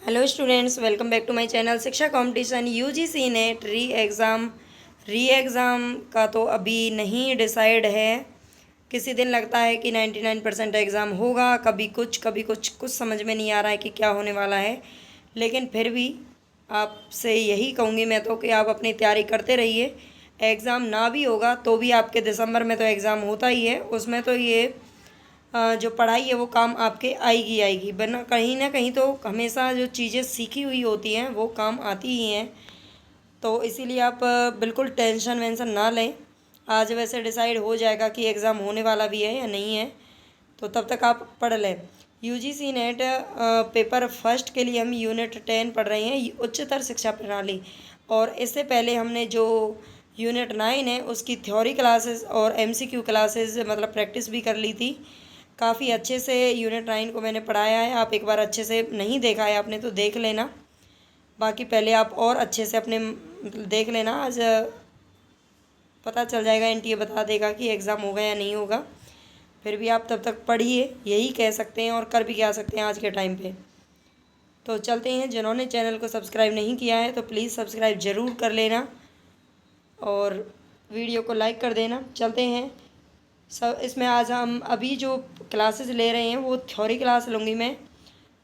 Hello students, welcome back to my channel. Shiksha competition UGC NET re exam का तो अभी नहीं डिसाइड है। किसी दिन लगता है कि 99% एग्ज़ाम होगा, कभी कुछ समझ में नहीं आ रहा है कि क्या होने वाला है। लेकिन फिर भी आपसे यही कहूँगी मैं तो कि आप अपनी तैयारी करते रहिए। एग्ज़ाम ना भी होगा तो भी आपके दिसंबर में तो एग्ज़ाम होता ही है, उसमें तो ये जो पढ़ाई है वो काम आपके आएगी वरना कहीं ना कहीं तो हमेशा जो चीज़ें सीखी हुई होती हैं वो काम आती ही हैं। तो इसीलिए आप बिल्कुल टेंशन वेंशन ना लें। आज वैसे डिसाइड हो जाएगा कि एग्ज़ाम होने वाला भी है या नहीं है, तो तब तक आप पढ़ लें। यूजीसी नेट पेपर फर्स्ट के लिए हम यूनिट 10 पढ़ रहे हैं, उच्चतर शिक्षा प्रणाली। और इससे पहले हमने जो यूनिट 9 है उसकी थ्योरी क्लासेस और एमसीक्यू क्लासेस मतलब प्रैक्टिस भी कर ली थी। काफ़ी अच्छे से यूनिट 9 को मैंने पढ़ाया है। आप एक बार अच्छे से नहीं देखा है आपने तो देख लेना, बाकी पहले आप और अच्छे से अपने देख लेना। आज पता चल जाएगा, एनटीए बता देगा कि एग्ज़ाम होगा या नहीं होगा। फिर भी आप तब तक पढ़िए, यही कह सकते हैं और कर भी क्या सकते हैं आज के टाइम पे। तो चलते हैं, जिन्होंने चैनल को सब्सक्राइब नहीं किया है तो प्लीज़ सब्सक्राइब ज़रूर कर लेना और वीडियो को लाइक कर देना। चलते हैं सब। इसमें आज हम अभी जो क्लासेस ले रहे हैं वो थ्योरी क्लास लूँगी मैं,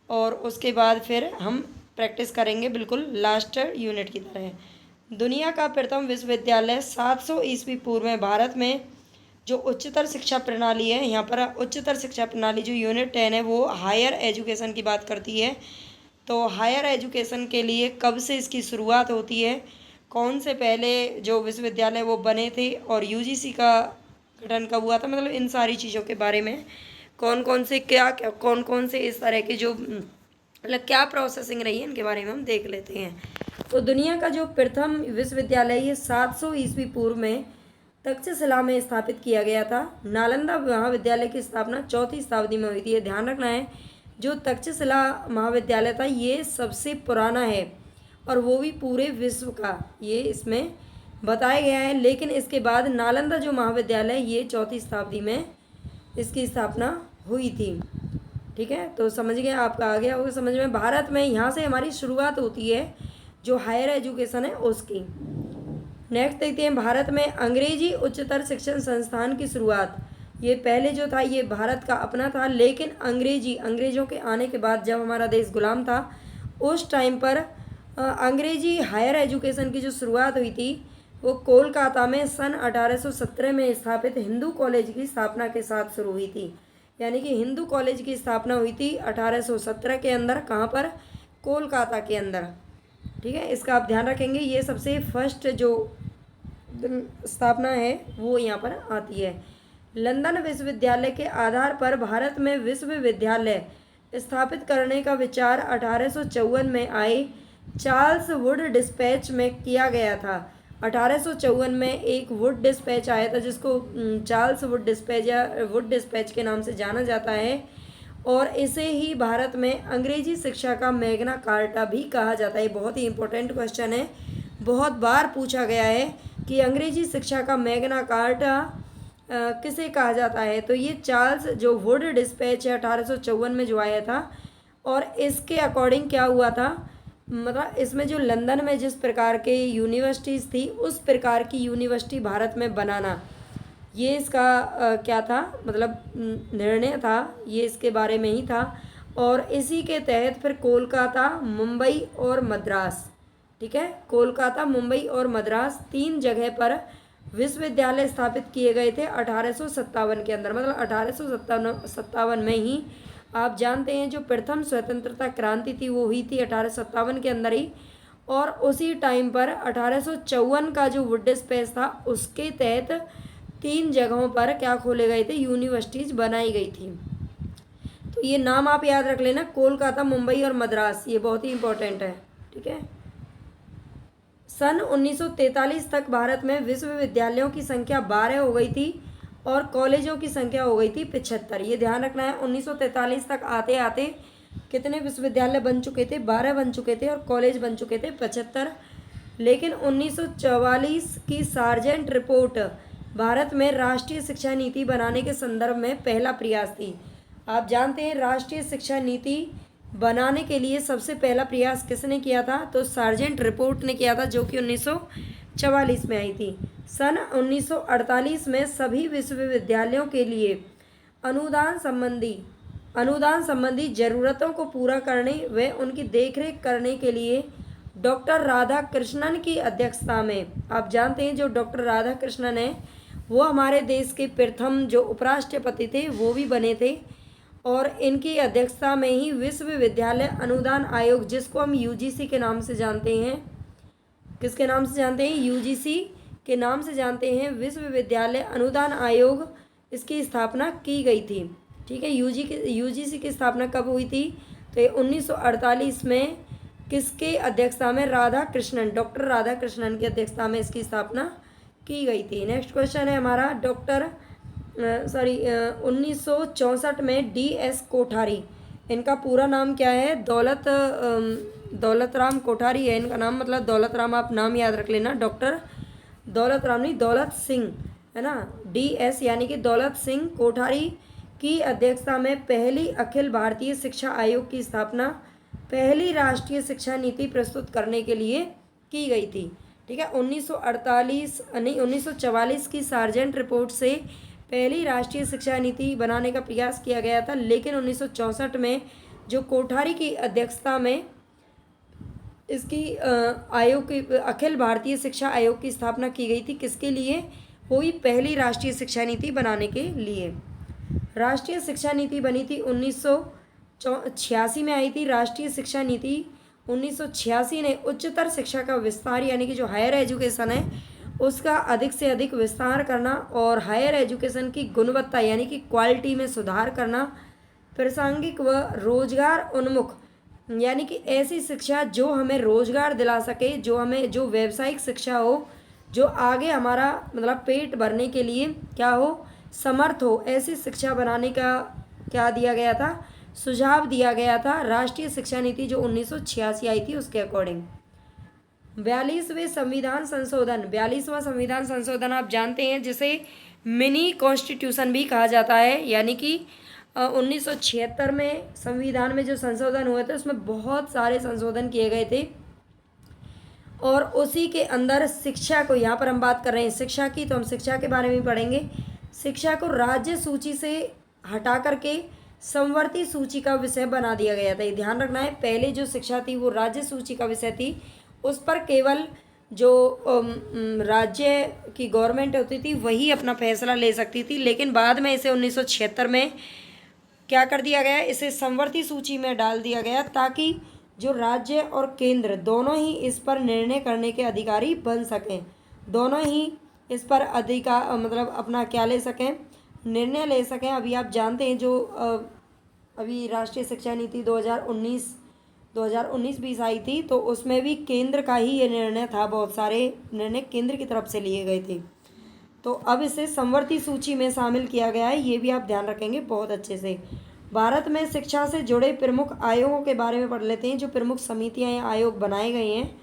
और उसके बाद फिर हम प्रैक्टिस करेंगे बिल्कुल लास्ट यूनिट की तरह। दुनिया का प्रथम विश्वविद्यालय 700 ईस्वी पूर्व में भारत में जो उच्चतर शिक्षा प्रणाली है, यहाँ पर उच्चतर शिक्षा प्रणाली जो यूनिट 10 है वो हायर एजुकेशन की बात करती है। तो हायर एजुकेशन के लिए कब से इसकी शुरुआत होती है, कौन से पहले जो विश्वविद्यालय वो बने थे और यूजीसी का गठन कब हुआ था, मतलब इन सारी चीज़ों के बारे में कौन कौन से इस तरह के जो मतलब क्या प्रोसेसिंग रही है इनके बारे में हम देख लेते हैं। तो दुनिया का जो प्रथम विश्वविद्यालय ये 700 ईस्वी पूर्व में तक्षशिला में स्थापित किया गया था। नालंदा महाविद्यालय की स्थापना 4वीं शताब्दी में हुई थी। ये ध्यान रखना है, जो तक्षशिला महाविद्यालय था ये सबसे पुराना है और वो भी पूरे विश्व का, ये इसमें बताया गया है। लेकिन इसके बाद नालंदा जो महाविद्यालय ये 4वीं शताब्दी में इसकी स्थापना हुई थी। ठीक है, तो समझ गए, आपका आ गया होगा समझ में। भारत में यहाँ से हमारी शुरुआत होती है जो हायर एजुकेशन है उसकी। नेक्स्ट देखते हैं, भारत में अंग्रेजी उच्चतर शिक्षण संस्थान की शुरुआत। ये पहले जो था ये भारत का अपना था, लेकिन अंग्रेजों के आने के बाद जब हमारा देश गुलाम था उस टाइम पर अंग्रेजी हायर एजुकेशन की जो शुरुआत हुई थी वो कोलकाता में सन 1817 में स्थापित हिंदू कॉलेज की स्थापना के साथ शुरू हुई थी। यानी कि हिंदू कॉलेज की स्थापना हुई थी 1817 के अंदर, कहाँ पर, कोलकाता के अंदर। ठीक है, इसका आप ध्यान रखेंगे, ये सबसे फर्स्ट जो स्थापना है वो यहाँ पर आती है। लंदन विश्वविद्यालय के आधार पर भारत में विश्वविद्यालय स्थापित करने का विचार 1854 में आए चार्ल्स वुड डिस्पैच में किया गया था। 1854 में एक वुड डिस्पैच आया था जिसको चार्ल्स वुड डिस्पैच या वुड डिस्पैच के नाम से जाना जाता है, और इसे ही भारत में अंग्रेजी शिक्षा का मैग्ना कार्टा भी कहा जाता है। बहुत ही इंपॉर्टेंट क्वेश्चन है, बहुत बार पूछा गया है कि अंग्रेजी शिक्षा का मैग्ना कार्टा किसे कहा जाता है। तो ये चार्ल्स जो वुड डिस्पैच है 1854 में जो आया था, और इसके अकॉर्डिंग क्या हुआ था, मतलब इसमें जो लंदन में जिस प्रकार के यूनिवर्सिटीज़ थी उस प्रकार की यूनिवर्सिटी भारत में बनाना, ये इसका क्या था, मतलब निर्णय था, ये इसके बारे में ही था। और इसी के तहत फिर कोलकाता, मुंबई और मद्रास, ठीक है, कोलकाता, मुंबई और मद्रास 3 जगह पर विश्वविद्यालय स्थापित किए गए थे 1857 के अंदर। मतलब 1857 में ही आप जानते हैं जो प्रथम स्वतंत्रता क्रांति थी वो हुई थी 1857 के अंदर ही, और उसी टाइम पर 1854 का जो वुड डिस्पैच था उसके तहत 3 जगहों पर क्या खोले गए थे, यूनिवर्सिटीज़ बनाई गई थी। तो ये नाम आप याद रख लेना, कोलकाता, मुंबई और मद्रास, ये बहुत ही इंपॉर्टेंट है। ठीक है, सन 1943 तक भारत में विश्वविद्यालयों की संख्या 12 हो गई थी और कॉलेजों की संख्या हो गई थी 75। ये ध्यान रखना है, 1943 तक आते आते कितने विश्वविद्यालय बन चुके थे, 12 बन चुके थे, और कॉलेज बन चुके थे 75। लेकिन 1944 की सार्जेंट रिपोर्ट भारत में राष्ट्रीय शिक्षा नीति बनाने के संदर्भ में पहला प्रयास थी। आप जानते हैं राष्ट्रीय शिक्षा नीति बनाने के लिए सबसे पहला प्रयास किसने किया था? तो सार्जेंट रिपोर्ट ने किया था, जो कि 1944 में आई थी। सन 1948 में सभी विश्वविद्यालयों के लिए अनुदान संबंधी ज़रूरतों को पूरा करने व उनकी देखरेख करने के लिए डॉक्टर राधाकृष्णन की अध्यक्षता में, आप जानते हैं जो डॉक्टर राधाकृष्णन है वो हमारे देश के प्रथम जो उपराष्ट्रपति थे वो भी बने थे, और इनकी अध्यक्षता में ही विश्वविद्यालय अनुदान आयोग, जिसको हम यूजीसी के नाम से जानते हैं, किसके नाम से जानते हैं? यूजीसी के नाम से जानते हैं, विश्वविद्यालय अनुदान आयोग, इसकी स्थापना की गई थी। ठीक है, यूजीसी की स्थापना कब हुई थी? तो ये 1948 में किसके अध्यक्षता में? डॉक्टर राधाकृष्णन की अध्यक्षता में इसकी स्थापना की गई थी। नेक्स्ट क्वेश्चन है हमारा 1964 में DS कोठारी, इनका पूरा नाम क्या है? दौलत राम कोठारी है इनका नाम, मतलब दौलत राम, आप नाम याद रख लेना, डॉक्टर दौलत राम नहीं, दौलत सिंह है ना, DS यानी कि दौलत सिंह कोठारी की अध्यक्षता में पहली अखिल भारतीय शिक्षा आयोग की स्थापना पहली राष्ट्रीय शिक्षा नीति प्रस्तुत करने के लिए की गई थी। ठीक है, 1944 की सार्जेंट रिपोर्ट से पहली राष्ट्रीय शिक्षा नीति बनाने का प्रयास किया गया था, लेकिन 1964 में जो कोठारी की अध्यक्षता में इसकी आयोग की अखिल भारतीय शिक्षा आयोग की स्थापना की गई थी, किसके लिए? हुई पहली राष्ट्रीय शिक्षा नीति बनाने के लिए। राष्ट्रीय शिक्षा नीति बनी थी 1986 में आई थी। राष्ट्रीय शिक्षा नीति 1986 ने उच्चतर शिक्षा का विस्तार, यानी कि जो हायर एजुकेशन है उसका अधिक से अधिक विस्तार करना और हायर एजुकेशन की गुणवत्ता यानी कि क्वालिटी में सुधार करना, प्रासंगिक व रोजगार उन्मुख यानी कि ऐसी शिक्षा जो हमें रोजगार दिला सके, जो व्यावसायिक शिक्षा हो, जो आगे हमारा मतलब पेट भरने के लिए क्या हो, समर्थ हो, ऐसी शिक्षा बनाने का क्या दिया गया था? सुझाव दिया गया था राष्ट्रीय शिक्षा नीति जो 1986 आई थी उसके अकॉर्डिंग। 42वां संविधान संशोधन आप जानते हैं जिसे मिनी कॉन्स्टिट्यूशन भी कहा जाता है, यानी कि 1976 में संविधान में जो संशोधन हुए थे उसमें बहुत सारे संशोधन किए गए थे, और उसी के अंदर शिक्षा को, यहाँ पर हम बात कर रहे हैं शिक्षा की, तो हम शिक्षा के बारे में पढ़ेंगे। शिक्षा को राज्य सूची से हटा करके समवर्ती सूची का विषय बना दिया गया था। ये ध्यान रखना है, पहले जो शिक्षा थी वो राज्य सूची का विषय थी, उस पर केवल जो राज्य की गवर्नमेंट होती थी वही अपना फैसला ले सकती थी, लेकिन बाद में इसे 1976 में क्या कर दिया गया, इसे समवर्ती सूची में डाल दिया गया ताकि जो राज्य और केंद्र दोनों ही इस पर निर्णय करने के अधिकारी बन सकें, दोनों ही इस पर अधिकार मतलब अपना क्या ले सकें, निर्णय ले सकें। अभी आप जानते हैं जो अभी राष्ट्रीय शिक्षा नीति 2019-20 आई थी, तो उसमें भी केंद्र का ही ये निर्णय था, बहुत सारे निर्णय केंद्र की तरफ से लिए गए थे। तो अब इसे समवर्ती सूची में शामिल किया गया है, ये भी आप ध्यान रखेंगे बहुत अच्छे से। भारत में शिक्षा से जुड़े प्रमुख आयोगों के बारे में पढ़ लेते हैं, जो प्रमुख समितियां या आयोग बनाए गए हैं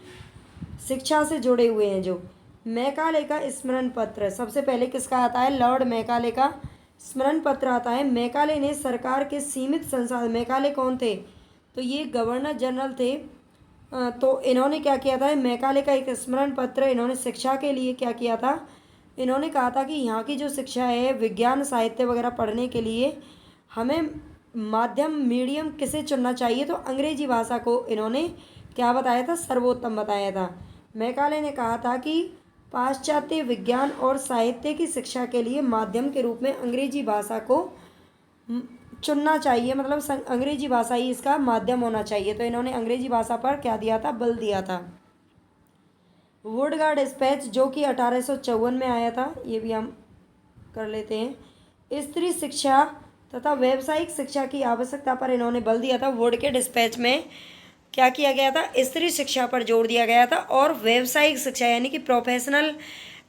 शिक्षा से जुड़े हुए हैं। जो मैकाले का स्मरण पत्र, सबसे पहले किसका आता है? लॉर्ड मैकाले का स्मरण पत्र आता है। मैकाले ने सरकार के सीमित संसाधन, मैकाले कौन थे? तो ये गवर्नर जनरल थे। तो इन्होंने क्या किया था? मैकाले का एक स्मरण पत्र इन्होंने शिक्षा के लिए क्या किया था, इन्होंने कहा था कि यहाँ की जो शिक्षा है, विज्ञान साहित्य वगैरह पढ़ने के लिए हमें माध्यम मीडियम किसे चुनना चाहिए, तो अंग्रेजी भाषा को इन्होंने क्या बताया था? सर्वोत्तम बताया था। मैकाले ने कहा था कि पाश्चात्य विज्ञान और साहित्य की शिक्षा के लिए माध्यम के रूप में अंग्रेजी भाषा को चुनना चाहिए, मतलब अंग्रेजी भाषा ही इसका माध्यम होना चाहिए। तो इन्होंने अंग्रेजी भाषा पर क्या दिया था? बल दिया था। वुड का डिस्पैच जो कि 1854 में आया था, ये भी हम कर लेते हैं। स्त्री शिक्षा तथा व्यावसायिक शिक्षा की आवश्यकता पर इन्होंने बल दिया था। वुड के डिस्पैच में क्या किया गया था? स्त्री शिक्षा पर जोर दिया गया था और व्यावसायिक शिक्षा यानी कि प्रोफेशनल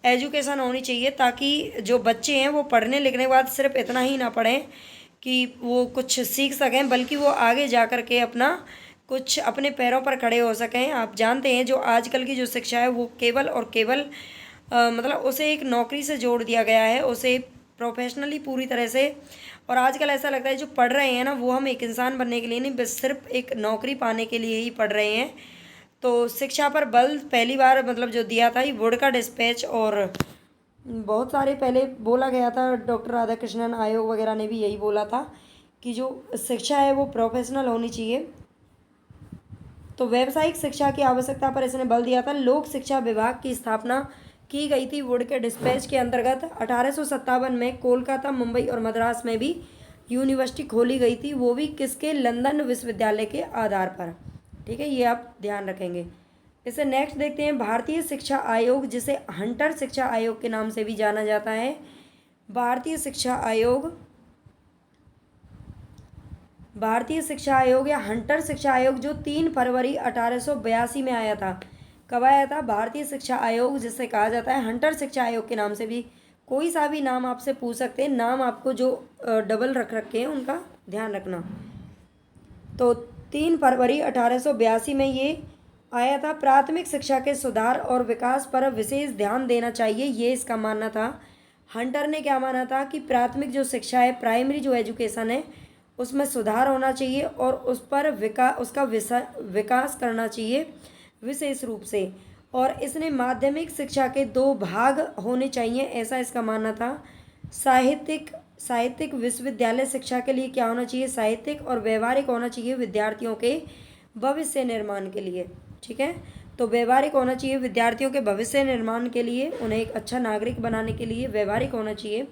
एजुकेशन होनी चाहिए, ताकि जो बच्चे हैं वो पढ़ने लिखने के बाद सिर्फ इतना ही ना पढ़ें कि वो कुछ सीख सकें, बल्कि वो आगे जा कर के अपना कुछ अपने पैरों पर खड़े हो सकें। आप जानते हैं जो आजकल की जो शिक्षा है वो केवल और केवल मतलब उसे एक नौकरी से जोड़ दिया गया है, उसे प्रोफेशनली पूरी तरह से और आजकल ऐसा लगता है जो पढ़ रहे हैं ना वो हम एक इंसान बनने के लिए नहीं, बस सिर्फ एक नौकरी पाने के लिए ही पढ़ रहे हैं। तो शिक्षा पर बल पहली बार मतलब जो दिया था ये वुड का डिस्पैच और बहुत सारे पहले बोला गया था, डॉक्टर राधाकृष्णन आयोग वगैरह ने भी यही बोला था कि जो शिक्षा है वो प्रोफेशनल होनी चाहिए। तो व्यावसायिक शिक्षा की आवश्यकता पर इसने बल दिया था। लोक शिक्षा विभाग की स्थापना की गई थी वुड के डिस्पैच के अंतर्गत। 1857 में कोलकाता, मुंबई और मद्रास में भी यूनिवर्सिटी खोली गई थी, वो भी किसके, लंदन विश्वविद्यालय के आधार पर। ठीक है, ये आप ध्यान रखेंगे। इसे नेक्स्ट देखते हैं, भारतीय शिक्षा आयोग, जिसे हंटर शिक्षा आयोग के नाम से भी जाना जाता है। भारतीय शिक्षा आयोग या हंटर शिक्षा आयोग जो 3 फरवरी 1882 में आया था। कब आया था? भारतीय शिक्षा आयोग, जिसे कहा जाता है हंटर शिक्षा आयोग के नाम से भी। कोई सा भी नाम आपसे पूछ सकते हैं, नाम आपको जो डबल रख रखे हैं उनका ध्यान रखना। तो 3 फरवरी 1882 में ये आया था। प्राथमिक शिक्षा के सुधार और विकास पर विशेष ध्यान देना चाहिए, ये इसका मानना था। हंटर ने क्या माना था कि प्राथमिक जो शिक्षा है, प्राइमरी जो एजुकेशन है, उसमें सुधार होना चाहिए और उस पर उसका विकास करना चाहिए विशेष रूप से। और इसने माध्यमिक शिक्षा के 2 भाग होने चाहिए, ऐसा इसका मानना था। साहित्यिक विश्वविद्यालय शिक्षा के लिए क्या होना चाहिए? साहित्यिक और व्यवहारिक होना चाहिए विद्यार्थियों के भविष्य निर्माण के लिए। ठीक है, तो व्यवहारिक होना चाहिए विद्यार्थियों के भविष्य निर्माण के लिए, उन्हें एक अच्छा नागरिक बनाने के लिए व्यवहारिक होना चाहिए।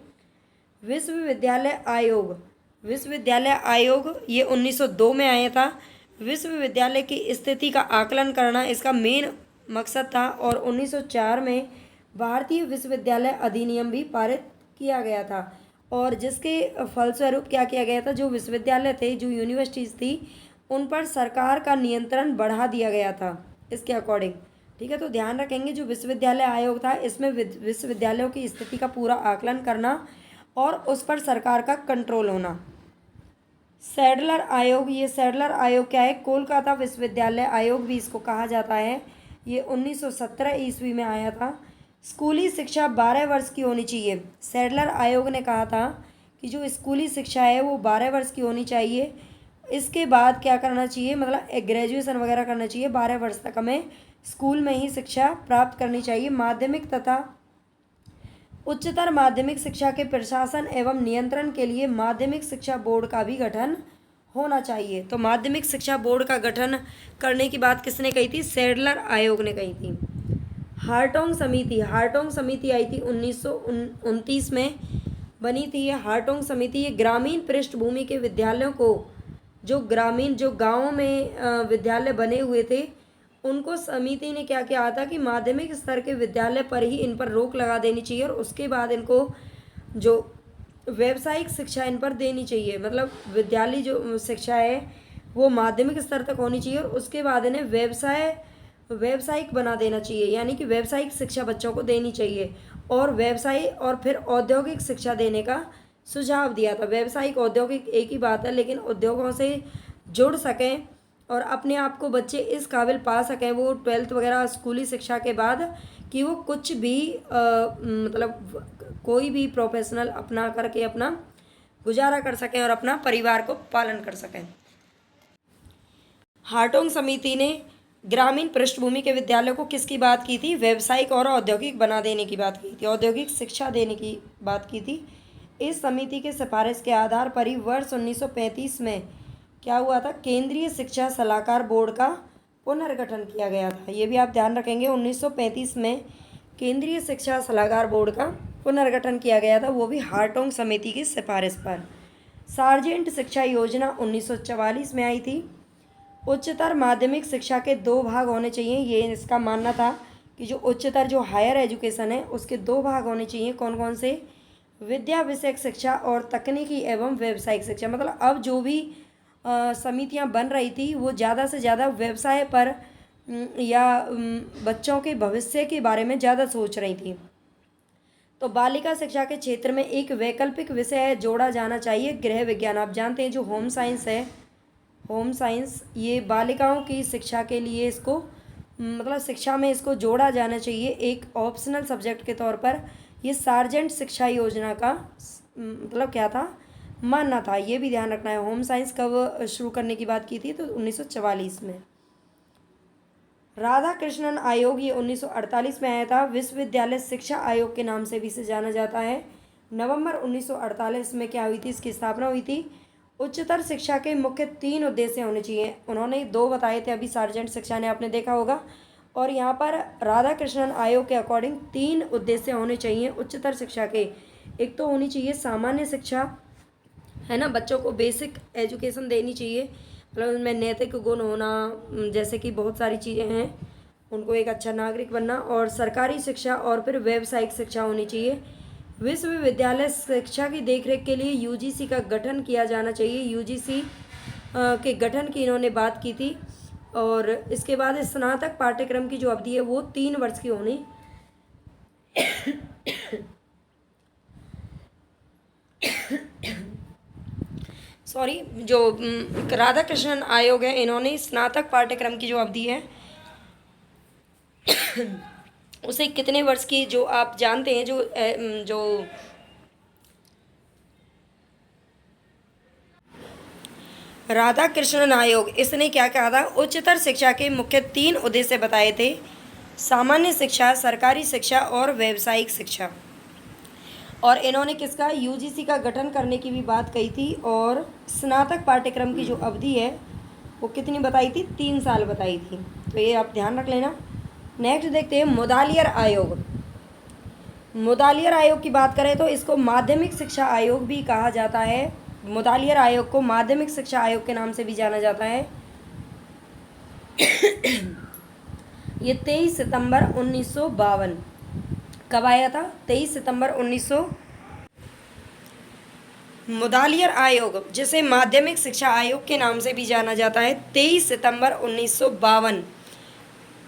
विश्वविद्यालय आयोग ये 1902 में आया था। विश्वविद्यालय की स्थिति का आकलन करना इसका मेन मकसद था। और 1904 में भारतीय विश्वविद्यालय अधिनियम भी पारित किया गया था, और जिसके फलस्वरूप क्या किया गया था, जो विश्वविद्यालय थे, जो यूनिवर्सिटीज़ थी, उन पर सरकार का नियंत्रण बढ़ा दिया गया था इसके अकॉर्डिंग। ठीक है, तो ध्यान रखेंगे जो विश्वविद्यालय आयोग था इसमें विश्वविद्यालयों की स्थिति का पूरा आकलन करना और उस पर सरकार का कंट्रोल होना। सैडलर आयोग, ये सैडलर आयोग क्या है? कोलकाता विश्वविद्यालय आयोग भी इसको कहा जाता है। ये 1917 ईस्वी में आया था। स्कूली शिक्षा 12 वर्ष की होनी चाहिए। सैडलर आयोग ने कहा था कि जो स्कूली शिक्षा है वो 12 वर्ष की होनी चाहिए। इसके बाद क्या करना चाहिए, मतलब ग्रेजुएशन वगैरह करना चाहिए। 12 वर्ष तक हमें स्कूल में ही शिक्षा प्राप्त करनी चाहिए। माध्यमिक तथा उच्चतर माध्यमिक शिक्षा के प्रशासन एवं नियंत्रण के लिए माध्यमिक शिक्षा बोर्ड का भी गठन होना चाहिए। तो माध्यमिक शिक्षा बोर्ड का गठन करने की बात किसने कही थी? सैडलर आयोग ने कही थी। हार्टोंग समिति आई थी 1929 में बनी थी। ये हार्टोंग समिति ये ग्रामीण पृष्ठभूमि के विद्यालयों को, जो गाँवों में विद्यालय बने हुए थे, उनको समिति ने क्या किया था कि माध्यमिक स्तर के विद्यालय पर ही इन पर रोक लगा देनी चाहिए और उसके बाद इनको जो व्यावसायिक शिक्षा इन पर देनी चाहिए। मतलब विद्यालय जो शिक्षा है वो माध्यमिक स्तर तक होनी चाहिए और उसके बाद इन्हें व्यावसायिक बना देना चाहिए, यानी कि व्यावसायिक शिक्षा बच्चों को देनी चाहिए। और व्यवसाय और फिर औद्योगिक शिक्षा देने का सुझाव दिया था। व्यावसायिक औद्योगिक एक ही बात है, लेकिन उद्योगों से जुड़ सकें और अपने आप को बच्चे इस काबिल पा सकें वो 12th वगैरह स्कूली शिक्षा के बाद, कि वो कुछ भी मतलब कोई भी प्रोफेशनल अपना करके अपना गुजारा कर सकें और अपना परिवार को पालन कर सकें। हार्टोंग समिति ने ग्रामीण पृष्ठभूमि के विद्यालयों को किसकी बात की थी? व्यावसायिक और औद्योगिक बना देने की बात की थी, औद्योगिक शिक्षा देने की बात की थी। इस समिति के सिफारिश के आधार पर ही वर्ष 1935 में क्या हुआ था? केंद्रीय शिक्षा सलाहकार बोर्ड का पुनर्गठन किया गया था। ये भी आप ध्यान रखेंगे, 1935 में केंद्रीय शिक्षा सलाहकार बोर्ड का पुनर्गठन किया गया था, वो भी हार्टोंग समिति की सिफारिश पर। सार्जेंट शिक्षा योजना 1944 में आई थी। उच्चतर माध्यमिक शिक्षा के 2 भाग होने चाहिए, ये इसका मानना था कि जो उच्चतर जो हायर एजुकेशन है उसके 2 भाग होने चाहिए। कौन कौन से? विद्या विषयक शिक्षा और तकनीकी एवं व्यावसायिक शिक्षा। मतलब अब जो भी समितियां बन रही थी वो ज़्यादा से ज़्यादा व्यवसाय पर या बच्चों के भविष्य के बारे में ज़्यादा सोच रही थी। तो बालिका शिक्षा के क्षेत्र में एक वैकल्पिक विषय जोड़ा जाना चाहिए, गृह विज्ञान। आप जानते हैं जो होम साइंस है, होम साइंस, ये बालिकाओं की शिक्षा के लिए इसको मतलब शिक्षा में इसको जोड़ा जाना चाहिए एक ऑप्शनल सब्जेक्ट के तौर पर। ये सार्जेंट शिक्षा योजना का मतलब क्या था? मानना था, ये भी ध्यान रखना है। होम साइंस कब शुरू करने की बात की थी? तो 1944 में। राधा कृष्णन आयोग ये 1948 में आया था। विश्वविद्यालय शिक्षा आयोग के नाम से भी इसे जाना जाता है। नवंबर 1948 में क्या हुई थी? इसकी स्थापना हुई थी। उच्चतर शिक्षा के मुख्य 3 उद्देश्य होने चाहिए। उन्होंने 2 बताए थे अभी, सार्वजनिक शिक्षा ने आपने देखा होगा। और यहाँ पर राधा कृष्णन आयोग के अकॉर्डिंग 3 उद्देश्य होने चाहिए उच्चतर शिक्षा के। एक तो होनी चाहिए सामान्य शिक्षा, है ना, बच्चों को बेसिक एजुकेशन देनी चाहिए, मतलब उनमें नैतिक गुण होना, जैसे कि बहुत सारी चीज़ें हैं, उनको एक अच्छा नागरिक बनना। और सरकारी शिक्षा और फिर व्यावसायिक शिक्षा होनी चाहिए। विश्वविद्यालय शिक्षा की देखरेख के लिए यूजीसी का गठन किया जाना चाहिए। यूजीसी के गठन की इन्होंने बात की थी। और इसके बाद स्नातक पाठ्यक्रम की जो अवधि है वो 3 वर्ष की होनी सॉरी, जो राधा कृष्णन आयोग है, इन्होंने स्नातक पाठ्यक्रम की जो अवधि है उसे कितने वर्ष की, जो आप जानते हैं, जो राधा कृष्णन आयोग, इसने क्या कहा था? उच्चतर शिक्षा के मुख्य 3 उद्देश्य बताए थे। सामान्य शिक्षा, सरकारी शिक्षा और व्यावसायिक शिक्षा। और इन्होंने किसका? यूजीसी का गठन करने की भी बात कही थी। और स्नातक पाठ्यक्रम की जो अवधि है वो कितनी बताई थी? 3 साल बताई थी। तो ये आप ध्यान रख लेना। नेक्स्ट देखते हैं मुदालियर आयोग। मुदालियर आयोग की बात करें तो इसको माध्यमिक शिक्षा आयोग भी कहा जाता है। मुदालियर आयोग को माध्यमिक शिक्षा आयोग के नाम से भी जाना जाता है। ये 23 सितंबर 1952 कब आया था? 23 सितंबर 1900। मुदालियर आयोग, जिसे माध्यमिक शिक्षा आयोग के नाम से भी जाना जाता है, 23 सितंबर 1952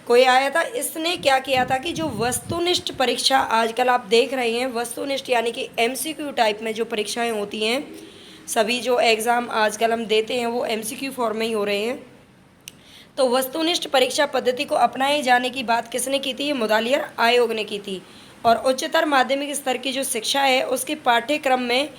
कोई आया था। इसने क्या किया था कि जो वस्तुनिष्ठ परीक्षा आजकल आप देख रहे हैं, वस्तुनिष्ठ यानी कि एमसीक्यू टाइप में जो परीक्षाएं होती हैं, सभी जो एग्ज़ाम आजकल हम देते हैं वो एमसीक्यू फॉर्म में ही हो रहे हैं। तो वस्तुनिष्ठ परीक्षा पद्धति को अपनाए जाने की बात किसने की थी? ये मुदालियर आयोग ने की थी। और उच्चतर माध्यमिक स्तर की जो शिक्षा है उसके पाठ्यक्रम में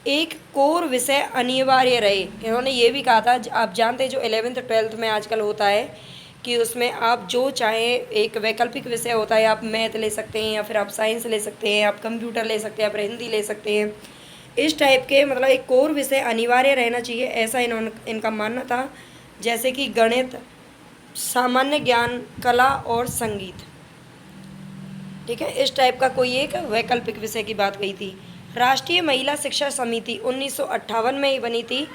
एक कोर विषय अनिवार्य रहे। इन्होंने ये भी कहा था, आप जानते हैं जो 11th 12th में आजकल होता है कि उसमें आप जो चाहें, एक वैकल्पिक विषय होता है, आप मैथ ले सकते हैं या फिर आप साइंस ले सकते हैं, आप कंप्यूटर ले सकते हैं, आप हिंदी ले सकते हैं। इस टाइप के मतलब एक कोर विषय अनिवार्य रहना चाहिए, ऐसा इनका मानना था। जैसे कि गणित, सामान्य ज्ञान, कला और संगीत। ठीक है, इस टाइप का कोई एक वैकल्पिक विषय की बात कही थी। राष्ट्रीय महिला शिक्षा समिति 1958 में ही बनी थी।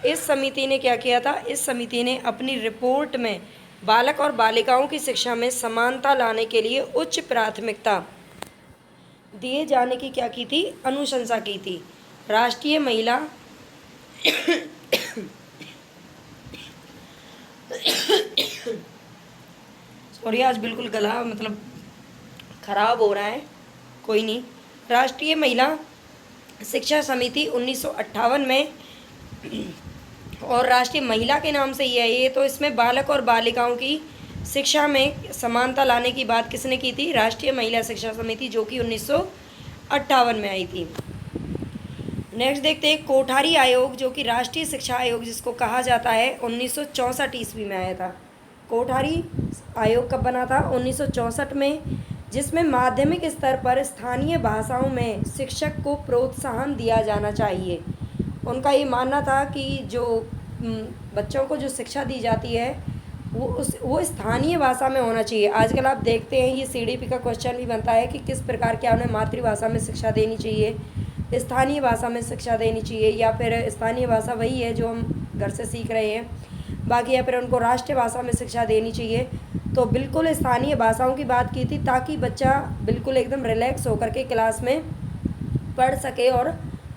इस समिति ने क्या किया था? इस समिति ने अपनी रिपोर्ट में बालक और बालिकाओं की शिक्षा में समानता लाने के लिए उच्च प्राथमिकता दिए जाने की क्या की थी? अनुशंसा की थी। राष्ट्रीय महिला सॉरी, आज बिल्कुल गला मतलब खराब हो रहा है, कोई नहीं। राष्ट्रीय महिला शिक्षा समिति 1958 में, और राष्ट्रीय महिला के नाम से ही है ये, तो इसमें बालक और बालिकाओं की शिक्षा में समानता लाने की बात किसने की थी? राष्ट्रीय महिला शिक्षा समिति, जो कि 1958 में आई थी। नेक्स्ट देखते हैं कोठारी आयोग, जो कि राष्ट्रीय शिक्षा आयोग जिसको कहा जाता है, 1964 ईस्वी में आया था। कोठारी आयोग कब बना था? 1964 में, जिसमें माध्यमिक स्तर पर स्थानीय भाषाओं में शिक्षक को प्रोत्साहन दिया जाना चाहिए। उनका ये मानना था कि जो बच्चों को जो शिक्षा दी जाती है वो स्थानीय भाषा में होना चाहिए। आजकल आप देखते हैं ये सीडीपी का क्वेश्चन भी बनता है कि किस प्रकार क्या उन्हें मातृभाषा में शिक्षा देनी चाहिए, स्थानीय भाषा में शिक्षा देनी चाहिए, या फिर स्थानीय भाषा वही है जो हम घर से सीख रहे हैं, बाकी या फिर उनको राष्ट्रीय भाषा में शिक्षा देनी चाहिए। तो बिल्कुल स्थानीय भाषाओं की बात की थी, ताकि बच्चा बिल्कुल एकदम रिलैक्स होकर के क्लास में पढ़ सके और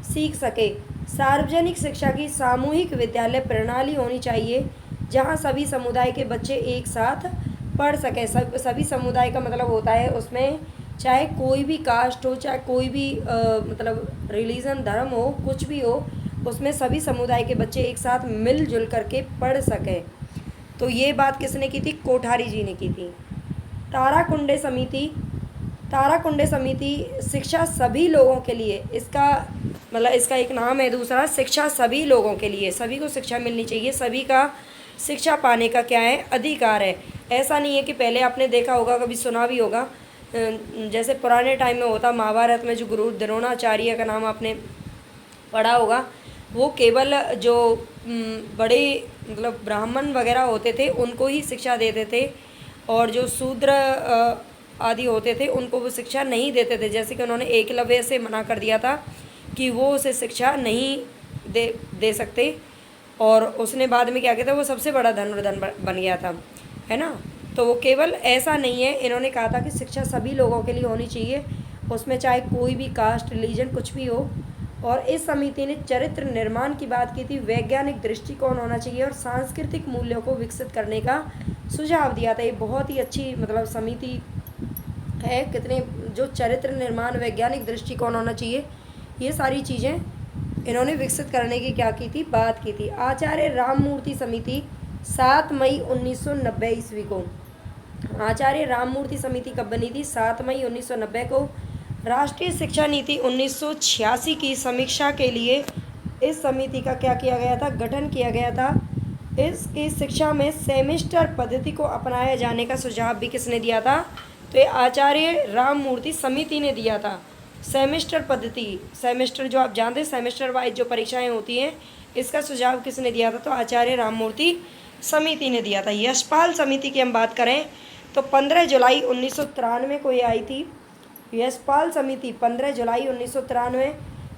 सीख सके। सार्वजनिक शिक्षा की सामूहिक विद्यालय प्रणाली होनी चाहिए, जहां सभी समुदाय के बच्चे एक साथ पढ़ सकें। सभी समुदाय का मतलब होता है उसमें चाहे कोई भी कास्ट हो, चाहे कोई भी मतलब रिलीजन, धर्म हो, कुछ भी हो, उसमें सभी समुदाय के बच्चे एक साथ मिलजुल करके पढ़ सकें। तो ये बात किसने की थी? कोठारी जी ने की थी। ताराकुंडे समिति, ताराकुंडे समिति शिक्षा सभी लोगों के लिए, इसका मतलब इसका एक नाम है दूसरा, शिक्षा सभी लोगों के लिए, सभी को शिक्षा मिलनी चाहिए, सभी का शिक्षा पाने का क्या है, अधिकार है। ऐसा नहीं है कि पहले आपने देखा होगा, कभी सुना भी होगा, जैसे पुराने टाइम में होता, महाभारत में जो गुरु द्रोणाचार्य का नाम आपने पढ़ा होगा, वो केवल जो बड़े मतलब ब्राह्मण वगैरह होते थे उनको ही शिक्षा देते थे, और जो शूद्र आदि होते थे उनको वो शिक्षा नहीं देते थे। जैसे कि उन्होंने एकलव्य से मना कर दिया था कि वो उसे शिक्षा नहीं दे सकते, और उसने बाद में क्या किया था, वो सबसे बड़ा धनुर्धर बन गया था, है ना। तो वो केवल ऐसा नहीं है, इन्होंने कहा था कि शिक्षा सभी लोगों के लिए होनी चाहिए, उसमें चाहे कोई भी कास्ट रिलीजन कुछ भी हो। और इस समिति ने चरित्र निर्माण की बात की थी, वैज्ञानिक दृष्टिकोण होना चाहिए और सांस्कृतिक मूल्यों को विकसित करने का सुझाव दिया था। ये बहुत ही अच्छी मतलब समिति है, कितने जो चरित्र निर्माण, वैज्ञानिक दृष्टिकोण होना चाहिए, ये सारी चीज़ें इन्होंने विकसित करने की क्या की थी, बात की थी। आचार्य राममूर्ति समिति 7 मई 1990 ईस्वी को, आचार्य राममूर्ति समिति कब बनी थी, 7 मई 1990 को। राष्ट्रीय शिक्षा नीति 1986 की समीक्षा के लिए इस समिति का क्या किया गया था, गठन किया गया था। इसकी शिक्षा में सेमेस्टर पद्धति को अपनाया जाने का सुझाव भी किसने दिया था, तो ये आचार्य राममूर्ति समिति ने दिया था। सेमेस्टर पद्धति, सेमेस्टर जो आप जानते हैं, सेमेस्टर वाइज जो परीक्षाएं होती हैं, इसका सुझाव किसने दिया था, तो आचार्य राममूर्ति समिति ने दिया था। यशपाल समिति की हम बात करें तो 15 जुलाई 1993 को ये आई थी। यशपाल समिति 15 जुलाई 1993,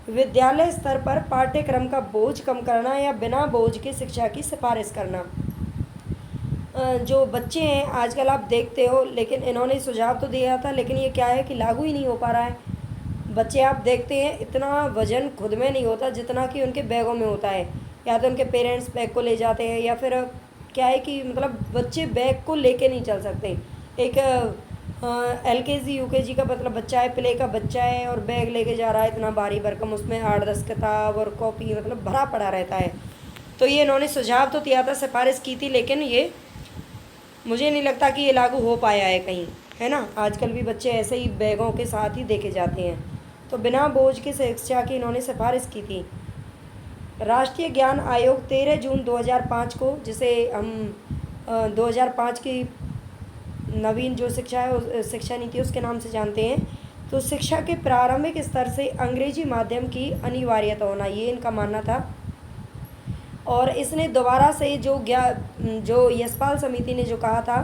विद्यालय स्तर पर पाठ्यक्रम का बोझ कम करना या बिना बोझ के शिक्षा की सिफारिश करना। जो बच्चे हैं आजकल आप देखते हो, लेकिन इन्होंने सुझाव तो दिया था, लेकिन ये क्या है कि लागू ही नहीं हो पा रहा है। बच्चे आप देखते हैं इतना वजन खुद में नहीं होता जितना कि उनके बैगों में होता है, या तो उनके पेरेंट्स बैग को ले जाते हैं, या फिर क्या है कि मतलब बच्चे बैग को लेके नहीं चल सकते। एक LKG UKG का मतलब बच्चा है, प्ले का बच्चा है, और बैग लेके जा रहा है इतना भारी भरकम, उसमें 8-10 किताब और कॉपी मतलब भरा पड़ा रहता है। तो ये इन्होंने सुझाव तो दिया था, सिफारिश की थी, लेकिन ये मुझे नहीं लगता कि ये लागू हो पाया है कहीं, है ना। आजकल भी बच्चे ऐसे ही बैगों के साथ ही देखे जाते हैं। तो बिना बोझ की शिक्षा की इन्होंने सिफारिश की थी। राष्ट्रीय ज्ञान आयोग 13 जून 2005 को, जिसे हम 2005 की नवीन जो शिक्षा है, शिक्षा नीति उसके नाम से जानते हैं। तो शिक्षा के प्रारंभिक स्तर से अंग्रेजी माध्यम की अनिवार्यता होना, ये इनका मानना था। और इसने दोबारा से जो यशपाल समिति ने जो कहा था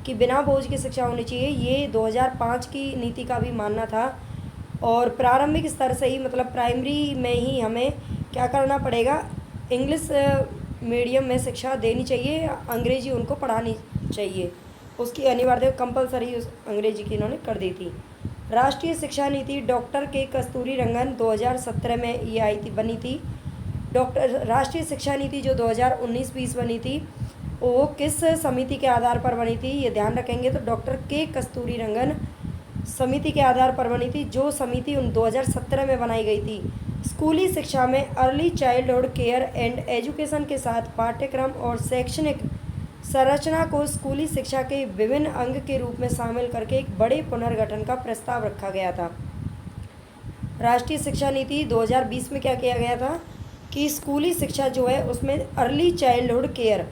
कि बिना बोझ की शिक्षा होनी चाहिए, ये 2005 की नीति का भी मानना था। और प्रारंभिक स्तर से ही मतलब प्राइमरी में ही हमें क्या करना पड़ेगा, इंग्लिश मीडियम में शिक्षा देनी चाहिए, अंग्रेजी उनको पढ़ानी चाहिए, उसकी अनिवार्य कंपलसरी अंग्रेजी की इन्होंने कर दी थी। राष्ट्रीय शिक्षा नीति डॉक्टर के कस्तूरी रंगन 2017 में ये आई थी, बनी थी। राष्ट्रीय शिक्षा नीति जो 2019-20 बनी थी, वो किस समिति के आधार पर बनी थी, ये ध्यान रखेंगे। तो डॉक्टर के कस्तूरी रंगन समिति के आधार पर बनी थी, जो समिति 2017 में बनाई गई थी। स्कूली शिक्षा में early childhood care and education के साथ पाठ्यक्रम और शैक्षणिक संरचना को स्कूली शिक्षा के विभिन्न अंग के रूप में शामिल करके एक बड़े पुनर्गठन का प्रस्ताव रखा गया था। राष्ट्रीय शिक्षा नीति 2020 में क्या किया गया था कि स्कूली शिक्षा जो है उसमें early childhood care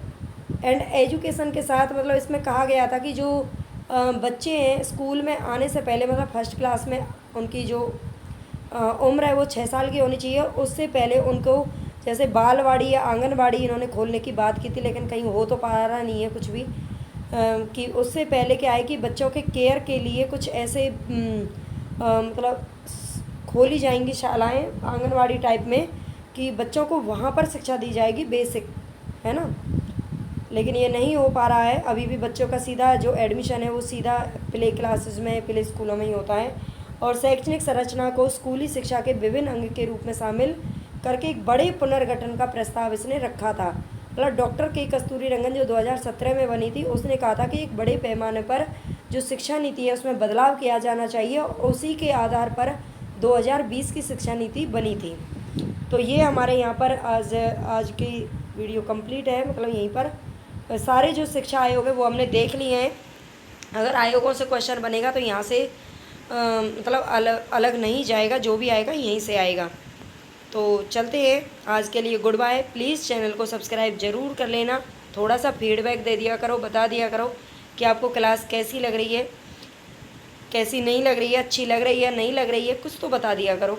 and education के साथ, मतलब इसमें कहा गया था कि जो बच्चे हैं स्कूल में आने से पहले, मतलब फर्स्ट क्लास में उनकी जो उम्र है वो 6 साल की होनी चाहिए। उससे पहले उनको जैसे बालवाड़ी या आंगनवाड़ी इन्होंने खोलने की बात की थी, लेकिन कहीं हो तो पा रहा नहीं है कुछ भी, कि उससे पहले क्या है कि बच्चों के केयर के लिए कुछ ऐसे मतलब खोली जाएंगी शालाएं आंगनवाड़ी टाइप में, कि बच्चों को वहाँ पर शिक्षा दी जाएगी बेसिक, है ना। लेकिन ये नहीं हो पा रहा है, अभी भी बच्चों का सीधा जो एडमिशन है वो सीधा प्ले क्लासेस में, प्ले स्कूलों में ही होता है। और शैक्षणिक संरचना को स्कूली शिक्षा के विभिन्न अंग के रूप में शामिल करके एक बड़े पुनर्गठन का प्रस्ताव इसने रखा था। मतलब डॉक्टर के कस्तूरी रंगन जो 2017 में बनी थी, उसने कहा था कि एक बड़े पैमाने पर जो शिक्षा नीति है उसमें बदलाव किया जाना चाहिए, और उसी के आधार पर 2020 की शिक्षा नीति बनी थी। तो ये हमारे यहाँ पर आज की वीडियो कंप्लीट है, मतलब यहीं पर सारे जो शिक्षा आयोग है वो हमने देख लिए हैं। अगर आयोगों से क्वेश्चन बनेगा तो यहाँ से मतलब अलग नहीं जाएगा, जो भी आएगा यहीं से आएगा। तो चलते हैं, आज के लिए गुड बाय। प्लीज़ चैनल को सब्सक्राइब ज़रूर कर लेना, थोड़ा सा फीडबैक दे दिया करो, बता दिया करो कि आपको क्लास कैसी लग रही है, कैसी नहीं लग रही है, अच्छी लग रही है नहीं लग रही है, कुछ तो बता दिया करो।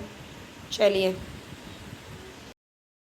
चलिए।